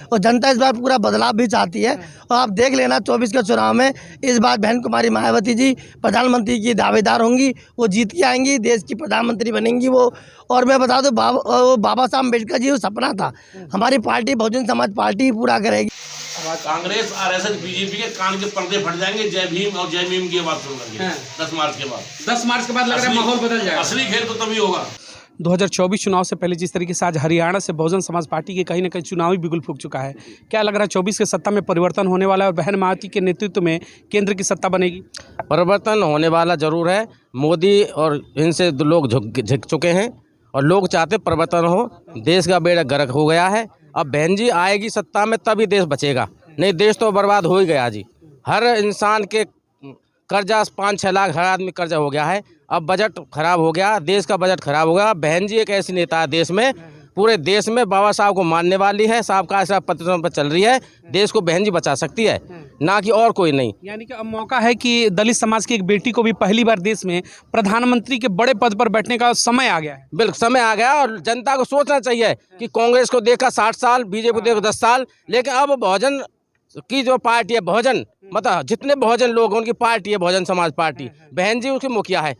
और जनता इस बार पूरा बदलाव भी चाहती है। और आप देख लेना 24 के चुनाव में इस बार बहन कुमारी मायावती जी प्रधानमंत्री की दावेदार होंगी, वो जीत के आएंगी, देश की प्रधानमंत्री बनेंगी वो। और मैं बता दूं बाबा साहब अम्बेडकर जी वो सपना था, हमारी पार्टी बहुजन समाज पार्टी पूरा करेगी। कांग्रेस आरएसएस बीजेपी के कान के पर्दे फट जाएंगे जय भीम और जय भीम की आवाज सुन करके 10 मार्च के बाद। 10 मार्च के बाद लग रहा है माहौल बदल जाएगा। असली खेल तो तभी होगा। 2024 चुनाव से पहले जिस तरीके से आज हरियाणा से बहुजन समाज पार्टी के कहीं ना कहीं चुनावी बिगुल फूंक चुका है, क्या लग रहा है 24 के सत्ता में परिवर्तन होने वाला है और बहन मायावती के नेतृत्व में केंद्र की सत्ता बनेगी? परिवर्तन होने वाला जरूर है। मोदी और इनसे लोग झुक चुके हैं और लोग चाहते परिवर्तन हो। देश का बेड़ा गर्क हो गया है। अब बहन जी आएगी सत्ता में तभी देश बचेगा, नहीं देश तो बर्बाद हो ही गया जी। हर इंसान के कर्जा 5-6 लाख हर आदमी कर्जा हो गया है। अब बजट खराब हो गया, देश का बजट खराब हो गया। बहन जी एक ऐसी नेता है देश में, पूरे देश में बाबा साहब को मानने वाली है, साहब का ऐसा पत्र पर चल रही है। देश को बहन जी बचा सकती है, ना कि और कोई नहीं। यानी कि अब मौका है कि दलित समाज की एक बेटी को भी पहली बार देश में प्रधानमंत्री के बड़े पद पर बैठने का समय आ गया है। बिल्कुल समय आ गया और जनता को सोचना चाहिए कि कांग्रेस को देखा 60 साल, बीजेपी को देखा 10 साल, लेकिन अब बहुजन की जो पार्टी है, बहुजन मतलब जितने बहुजन लोग हैं उनकी पार्टी है बहुजन समाज पार्टी, बहन जी उसकी मुखिया है।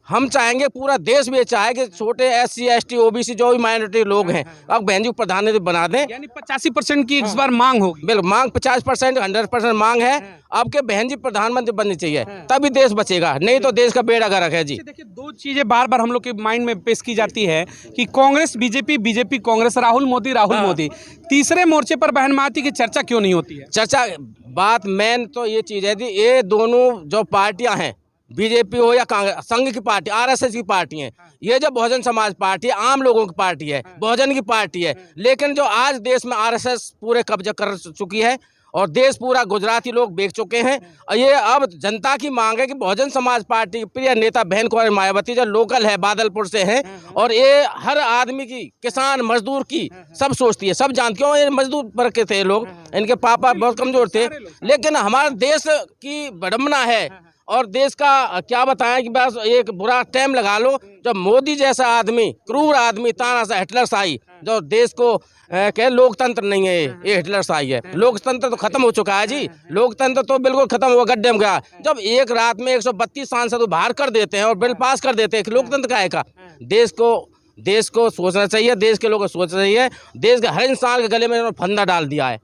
हम चाहेंगे, पूरा देश भी चाहे कि छोटे SC ST OBC जो भी माइनॉरिटी लोग हैं अब बहन जी को प्रधानमंत्री बना दें। यानी 85% की इस बार मांग होगी। बिल्कुल मांग 50%, 100% मांग है अब के बहन जी प्रधानमंत्री बननी चाहिए, तभी देश बचेगा, नहीं तो देश का बेड़ा गर्क है जी। देखिए, दो चीजें बार बार हम लोग के माइंड में पेश की जाती है कि कांग्रेस बीजेपी, बीजेपी कांग्रेस, राहुल मोदी मोदी। तीसरे मोर्चे पर बहन मायावती की चर्चा क्यों नहीं होती है? चर्चा बात मेन तो ये चीज है कि ये दोनों जो पार्टियां हैं, बीजेपी हो या कांग्रेस, संघ की पार्टी, RSS की पार्टी है, ये जो बहुजन समाज पार्टी है आम लोगों की पार्टी है, बहुजन की पार्टी है। लेकिन जो आज देश में RSS पूरे कब्जा कर चुकी है और देश पूरा गुजराती लोग बेच चुके हैं। और ये अब जनता की मांग है कि बहुजन समाज पार्टी की प्रिय नेता बहन कुमारी मायावती जो लोकल है, बादलपुर से हैं, और ये हर आदमी की, किसान मजदूर की सब सोचती है, सब जानती क्यों ये मजदूर वर्ग के थे लोग, इनके पापा बहुत कमजोर थे। लेकिन हमारे देश की विडंबना है और देश का क्या बताएं कि बस एक बुरा टाइम लगा लो जब मोदी जैसा आदमी, क्रूर आदमी, तानाशाह हिटलरशाही जो देश को कह लोकतंत्र नहीं है, ये हिटलरशाही है। लोकतंत्र तो खत्म हो चुका है जी, लोकतंत्र तो बिल्कुल खत्म हुआ, गड्ढे में गया। जब एक रात में 132 सांसद बाहर कर देते हैं और बिल पास कर देते हैं, लोकतंत्र का है का? देश को सोचना चाहिए, देश के लोगों को सोचना चाहिए। देश के हर इंसान के गले में इन्होंने फंदा डाल दिया है,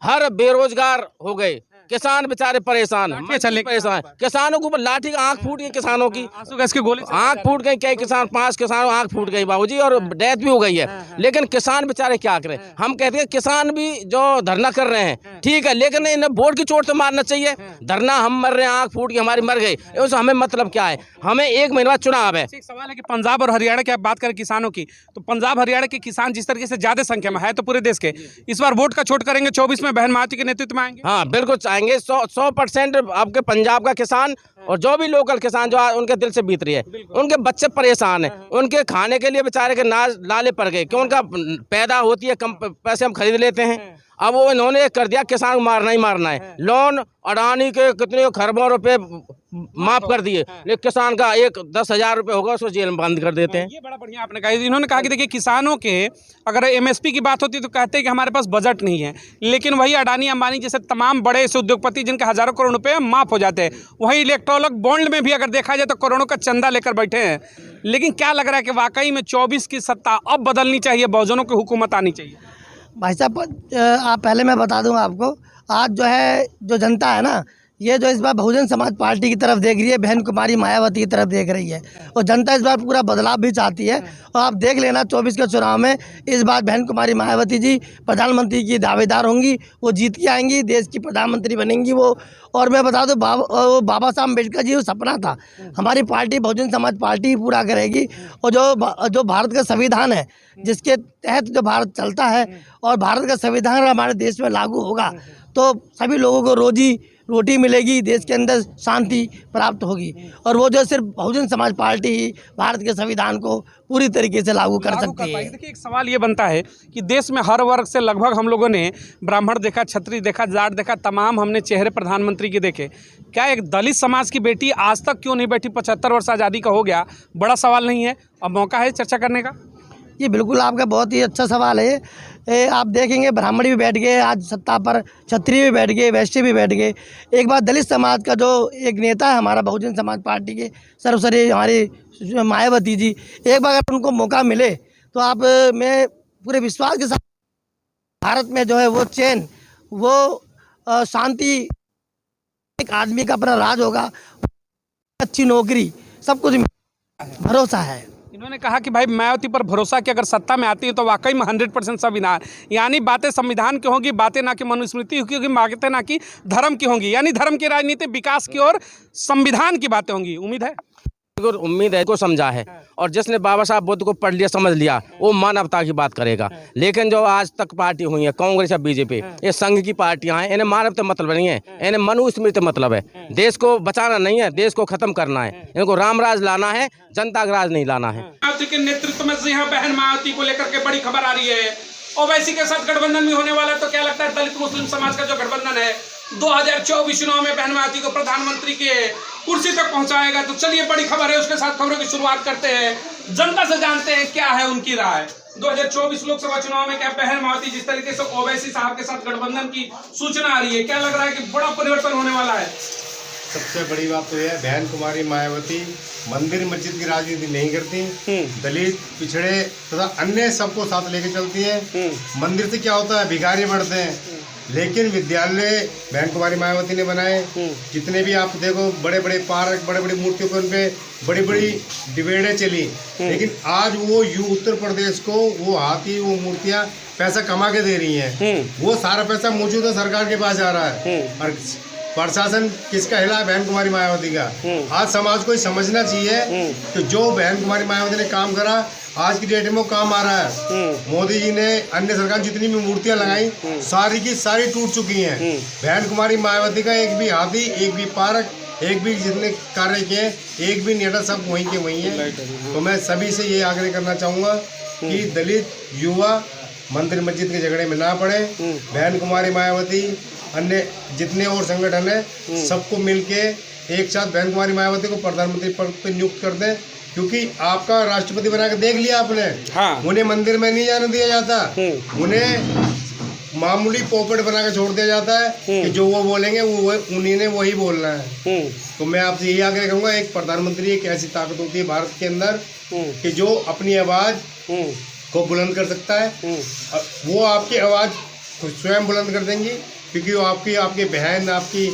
हर बेरोजगार हो गए, किसान बेचारे परेशान, परेशान। किसानों के ऊपर लाठी का आंख फूट गई, किसानों की गैस के गोले आंख फूट गई, कई किसान 5 किसानों आंख फूट गई बाबूजी, और डेथ भी हो गई है। लेकिन किसान बेचारे क्या करें? हम कहते हैं किसान भी जो धरना कर रहे हैं ठीक है, लेकिन इन्हें वोट की चोट तो मारना चाहिए। धरना हम मर रहे हैं, आंख फूट गई हमारी, मर गई, उससे हमें मतलब क्या है? हमें 1 महीने बाद चुनाव है। एक सवाल है कि पंजाब और हरियाणा की आप बात करें किसानों की, तो पंजाब हरियाणा के किसान जिस तरीके से ज्यादा संख्या में है तो पूरे देश के इस बार वोट का चोट करेंगे 24 में बहन मायावती के नेतृत्व में आएंगे। हाँ बिल्कुल चाहेंगे, 100% आपके पंजाब का किसान और जो भी लोकल किसान जो उनके दिल से बीत रही है, उनके बच्चे परेशान हैं, उनके खाने के लिए बेचारे के नाज लाले पड़ गए, क्यों? उनका पैदा होती है कम पैसे हम खरीद लेते हैं। अब वो इन्होंने कर दिया किसान को मारना ही मारना है। लोन अडानी के कितने खरबों रुपए माफ कर दिए, लेकिन किसान का 10,000 रुपये होगा उसको जेल में बंद कर देते हैं। ये बड़ा बढ़िया आपने कहा। इन्होंने कहा कि देखिए किसानों के अगर MSP की बात होती है तो कहते हैं कि हमारे पास बजट नहीं है, लेकिन वही अडानी अंबानी जैसे तमाम बड़े ऐसे उद्योगपति जिनके हजारों करोड़ रुपए माफ हो जाते हैं, वही इलेक्ट्रोलक बॉन्ड में भी अगर देखा जाए तो करोड़ों का चंदा लेकर बैठे हैं। लेकिन क्या लग रहा है कि वाकई में 24 की सत्ता अब बदलनी चाहिए, बहुजनों की हुकूमत आनी चाहिए? भाई साहब आप पहले मैं बता दूंगा आपको, आज जो है जो जनता है ना, ये जो इस बार बहुजन समाज पार्टी की तरफ देख रही है, बहन कुमारी मायावती की तरफ देख रही है, और जनता इस बार पूरा बदलाव भी चाहती है। और आप देख लेना 24 के चुनाव में इस बार बहन कुमारी मायावती जी प्रधानमंत्री की दावेदार होंगी, वो जीत के आएंगी, देश की प्रधानमंत्री बनेंगी वो। और मैं बता दूं बाबा साहब अम्बेडकर जी वो सपना था, हमारी पार्टी बहुजन समाज पार्टी पूरा करेगी। और जो भारत का संविधान है, जिसके तहत जो भारत चलता है, और भारत का संविधान हमारे देश में लागू होगा तो सभी लोगों को रोटी मिलेगी, देश के अंदर शांति प्राप्त होगी। और वो जो सिर्फ बहुजन समाज पार्टी ही भारत के संविधान को पूरी तरीके से लागू कर सकती है। देखिए, एक सवाल ये बनता है कि देश में हर वर्ग से लगभग हम लोगों ने ब्राह्मण देखा, क्षत्रिय देखा, जाट देखा, तमाम हमने चेहरे प्रधानमंत्री के देखे। क्या एक दलित समाज की बेटी आज तक क्यों नहीं बैठी? 75 वर्ष आज़ादी का हो गया, बड़ा सवाल नहीं है? अब मौका है चर्चा करने का। ये बिल्कुल आपका बहुत ही अच्छा सवाल है। आप देखेंगे ब्राह्मण भी बैठ गए आज सत्ता पर, क्षत्रिय भी बैठ गए, वैश्य भी बैठ गए। एक बार दलित समाज का जो एक नेता है हमारा बहुजन समाज पार्टी के सर्वश्रेष्ठ हमारी मायावती जी, एक बार अगर उनको मौका मिले तो आप मैं पूरे विश्वास के साथ भारत में जो है वो चैन, वो शांति, एक आदमी का अपना राज होगा, अच्छी नौकरी, सब कुछ भरोसा है। इन्होंने कहा कि भाई मायावती पर भरोसा कि अगर सत्ता में आती है तो वाकई में 100% संविधान, यानी बातें संविधान की होंगी, बातें ना कि मनुस्मृति की होगी, बातें ना कि धर्म की होंगी, यानी धर्म की राजनीति, विकास की और संविधान की बातें होंगी। उम्मीद है को समझा है, और जिसने बाबा साहब बुद्ध को पढ़ लिया, समझ लिया, वो मानवता की बात करेगा। लेकिन जो आज तक पार्टी हुई है, कांग्रेस या बीजेपी, ये संघ की पार्टियां हैं, इन्हें मानवता मतलब नहीं है, इन्हें मनुस्मृति मतलब है। देश को बचाना नहीं है, देश को खत्म करना है, इनको राम राज लाना है, जनता का राज नहीं लाना है। मायावती के नेतृत्व में यहाँ बहन मायावती को लेकर के बड़ी खबर आ रही है। ओवैसी के साथ गठबंधन भी होने वाला है, तो क्या लगता है दलित मुस्लिम समाज का जो गठबंधन है 2024 चुनाव में बहन मायावती को प्रधानमंत्री के कुर्सी तक पहुंचाएगा? तो चलिए बड़ी खबर है, उसके साथ खबरों की शुरुआत करते हैं, जनता से जानते हैं क्या है उनकी राय। 2024 लोकसभा चुनाव में क्या बहन मायावती जिस तरीके से ओवैसी साहब के साथ गठबंधन की सूचना आ रही है, क्या लग रहा है कि बड़ा परिवर्तन होने वाला है? सबसे बड़ी बात तो यह है, बहन कुमारी मायावती मंदिर मस्जिद की राजनीति नहीं करती, दलित पिछड़े तथा अन्य सबको साथ लेके चलती है। मंदिर से क्या होता है, भिखारी बढ़ते हैं, लेकिन विद्यालय बहन कुमारी मायावती ने बनाए। जितने भी आप देखो बड़े बड़े पार्क, बड़े बड़ी मूर्तियों पर उन पे बड़ी बड़ी डिबेटें चली, लेकिन आज वो उत्तर प्रदेश को वो हाथी, वो मूर्तियां पैसा कमा के दे रही हैं। वो सारा पैसा मौजूदा सरकार के पास जा रहा है, और प्रशासन किसका हिला है? बहन कुमारी मायावती का। आज समाज को समझना चाहिए कि जो बहन कुमारी मायावती ने काम करा आज की डेट में वो काम आ रहा है। मोदी जी ने, अन्य सरकार जितनी भी मूर्तियां लगाई सारी की सारी टूट चुकी हैं। बहन कुमारी मायावती का एक भी हाथी, एक भी पार्क, एक भी जितने कार्य किए, एक भी नेता, सब वहीं के वहीं है। तो मैं सभी से ये आग्रह करना चाहूँगा कि दलित युवा मंदिर मस्जिद के झगड़े में ना पड़े। बहन कुमारी मायावती, अन्य जितने और संगठन है, सबको मिलके एक साथ बहन कुमारी मायावती को प्रधानमंत्री पद पर नियुक्त कर दें, क्योंकि आपका राष्ट्रपति बना के देख लिया आपने। हाँ। उन्हें मंदिर में नहीं जाने दिया जाता, उन्हें मामूली पोपट बना के छोड़ दिया जाता है कि जो वो बोलेंगे वो उन्हीं ने वही बोलना है। तो मैं आपसे यही आग्रह करूँगा, एक प्रधानमंत्री एक ऐसी ताकत होती है भारत के अंदर कि जो अपनी आवाज़ को बुलंद कर सकता है, और वो आपकी आवाज़ स्वयं बुलंद कर देंगी, क्योंकि वो आपकी बहन, आपकी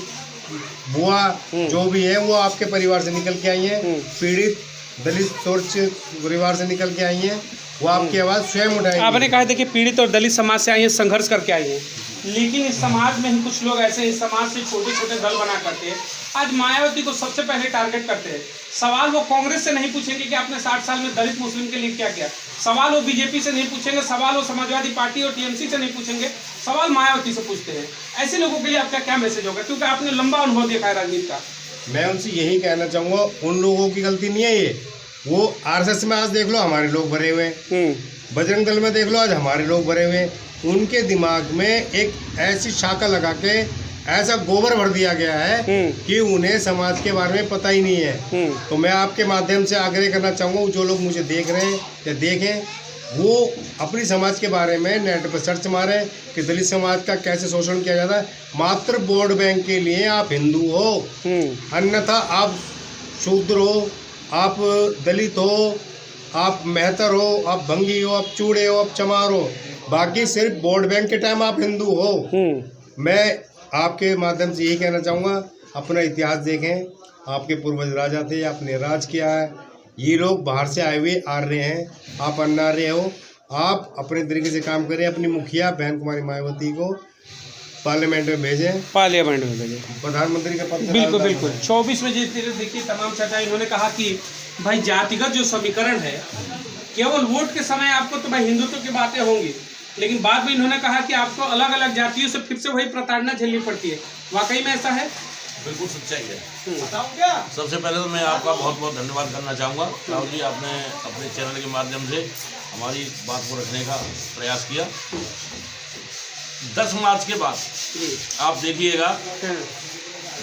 बुआ जो भी है, वो आपके परिवार से निकल के आई हैं, पीड़ित दलित सुरक्षित परिवार से निकल के आई हैं, वो आपकी आवाज़ स्वयं उठाएंगे। आपने कहा देखिए पीड़ित और दलित समाज से आई हैं, संघर्ष करके आई हैं, लेकिन इस समाज में ही कुछ लोग ऐसे इस समाज से छोटे छोटे दल बना करते हैं, आज मायावती को सबसे पहले टारगेट करते हैं। सवाल वो कांग्रेस से नहीं पूछेंगे कि आपने 60 साल में दलित मुस्लिम के लिए क्या किया, सवाल वो बीजेपी से नहीं पूछेंगे, सवाल वो समाजवादी पार्टी और टीएमसी से नहीं पूछेंगे, सवाल मायावती से पूछते हैं। ऐसे लोगों के लिए आपका क्या मैसेज होगा, क्योंकि आपने लंबा अनुभव देखा है राजनीति का? मैं उनसे यही कहना चाहूँगा, उन लोगों की गलती नहीं है ये। वो आरएसएस में आज देख लो हमारे लोग भरे हुए हैं, बजरंग दल में देख लो आज हमारे लोग भरे हुए हैं। उनके दिमाग में एक ऐसी शाखा लगा के ऐसा गोबर भर दिया गया है कि उन्हें समाज के बारे में पता ही नहीं है। तो मैं आपके माध्यम से आग्रह करना चाहूँगा, जो लोग मुझे देख रहे हैं या देखें, वो अपनी समाज के बारे में नेट पर सर्च मारें कि दलित समाज का कैसे शोषण किया जाता है। मात्र वोट बैंक के लिए आप हिंदू हो, अन्यथा आप शूद्र हो, आप दलित हो, आप मेहतर हो, आप भंगी हो, आप चूड़े हो, आप चमार हो, बाकी सिर्फ वोट बैंक के टाइम आप हिंदू हो। मैं आपके माध्यम से यही कहना चाहूँगा, अपना इतिहास देखें, आपके पूर्वज राजा थे, आपने राज किया है। ये लोग बाहर से आए हुए आर्य हैं, आप अनार्य हो। आप अपने तरीके से काम करें, अपनी मुखिया बहन कुमारी मायावती को पार्लियामेंट में भेजें, प्रधानमंत्री के पद। बिल्कुल बिल्कुल 24 में देखिए तमाम चर्चा। इन्होंने कहा कि भाई जातिगत जो समीकरण है, केवल वोट के समय आपको तो भाई हिंदुत्व की बातें होंगी, लेकिन बाद में इन्होंने कहा कि आपको अलग अलग जातियों से फिर से वही प्रताड़ना झेलनी पड़ती है। वाकई में ऐसा है? बिल्कुल सच्चाई है। बताऊं क्या? सबसे पहले तो मैं आपका बहुत बहुत धन्यवाद करना चाहूँगा राहुल जी, आपने अपने चैनल के माध्यम से हमारी बात को रखने का प्रयास किया। 10 मार्च के बाद आप देखिएगा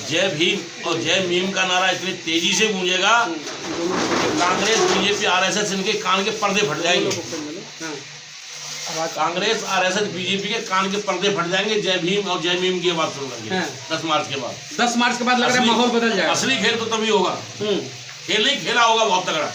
जय भीम और जय मीम का नारा इतनी तेजी से गूंजेगा कि कांग्रेस, बीजेपी, आरएसएस इनके कान के पर्दे फट जाएंगे। कांग्रेस आरएसएस बीजेपी के कान के पर्दे फट जाएंगे जय भीम और जय मीम की बात सुन लेंगे। 10 मार्च के बाद 10 मार्च के बाद लग रहा है माहौल बदल जाएगा। असली खेल तो तभी होगा, खेल नहीं खेला होगा बहुत तगड़ा।